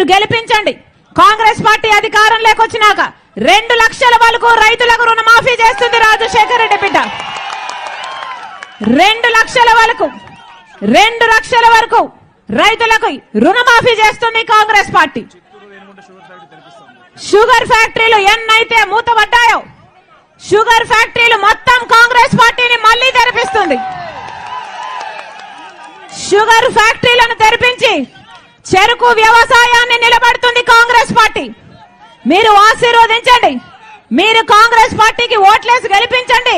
మీరు గెలిపించండి. కాంగ్రెస్ పార్టీ అధికారంలోకి వచ్చినాక 2 లక్షల వరకు రైతులకు రుణమాఫీ చేస్తుంది రాజశేఖర రెడ్డి బిడ్డ. 2 లక్షల వరకు రైతులకు రుణమాఫీ చేస్తుంది కాంగ్రెస్ పార్టీ. షుగర్ ఫ్యాక్టరీలు ఎన్నైతే మూతపడ్డాయో షుగర్ ఫ్యాక్టరీలు మొత్తం కాంగ్రెస్ పార్టీని మళ్లీ తెరిపిస్తుంది. షుగర్ ఫ్యాక్టరీలను తెరిపించి చెరుకు వ్యవసాయాన్ని నిలబెడుతుంది కాంగ్రెస్ పార్టీ. మీరు ఆశీర్వదించండి. మీరు కాంగ్రెస్ పార్టీకి ఓట్లేసి గెలిపించండి.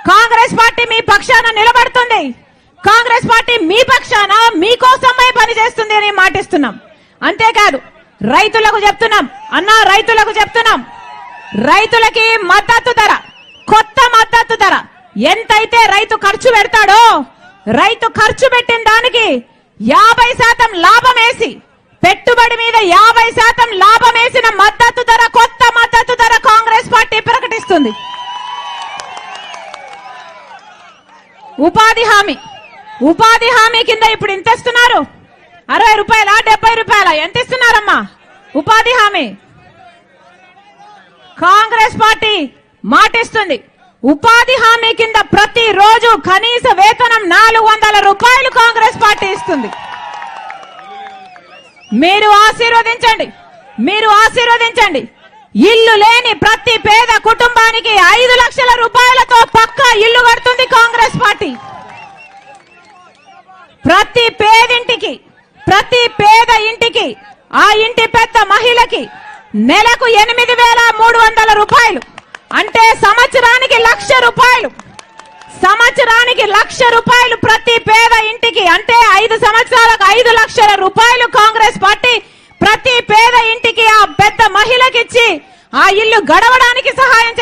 కాంగ్రెస్ పార్టీ మీ పక్షాన నిలబడుతుంది. కాంగ్రెస్ పార్టీ మీ పక్షాన మీకోసమే పనిచేస్తుంది అని మాటిస్తున్నాం. అంతేకాదు రైతులకు చెప్తున్నాం అన్నా, రైతులకు చెప్తున్నాం, రైతులకి మద్దతు ధర, కొత్త మద్దతు ధర ఎంతైతే రైతు ఖర్చు పెడతాడో రైతు ఖర్చు పెట్టిన దానికి 50% లాభం వేసి, పెట్టుబడి మీద 50% లాభం వేసిన మద్దతు ధర, కొత్త మద్దతు ధర కాంగ్రెస్ పార్టీ ప్రకటిస్తుంది. ఉపాధి హామీ కింద ఇప్పుడు ఎంత ఇస్తున్నారు? 60 రూపాయలా 70 రూపాయలా ఎంత ఇస్తున్నారమ్మా ఉపాధి హామీ? కాంగ్రెస్ పార్టీ మాటిస్తుంది. ఉపాధి హామీ కింద ప్రతి రోజు కనీస వేతనం 400 రూపాయలు కాంగ్రెస్ పార్టీ ఇస్తుంది. మీరు ఆశీర్వదించండి. ఇల్లు లేని ప్రతి పేద కుటుంబానికి 5 లక్షల రూపాయలతో పక్కా ఇల్లు కడుతుంది కాంగ్రెస్ పార్టీ. ప్రతి పేద ఇంటికి ఆ ఇంటి పెద్ద మహిళకి నెలకు 8,300 రూపాయలు అంటే సంవత్సరానికి 1,00,000 రూపాయలు. సంవత్సరానికి 1,00,000 రూపాయలు ప్రతి పేద ఇంటికి అంటే 5 సంవత్సరాలకు 5 లక్షల రూపాయలు కాంగ్రెస్ పార్టీ ప్రతి పేద ఇంటికి ఆ పెద్ద మహిళకిచ్చి ఆ ఇల్లు గడవడానికి సహాయం చేస్తుంది.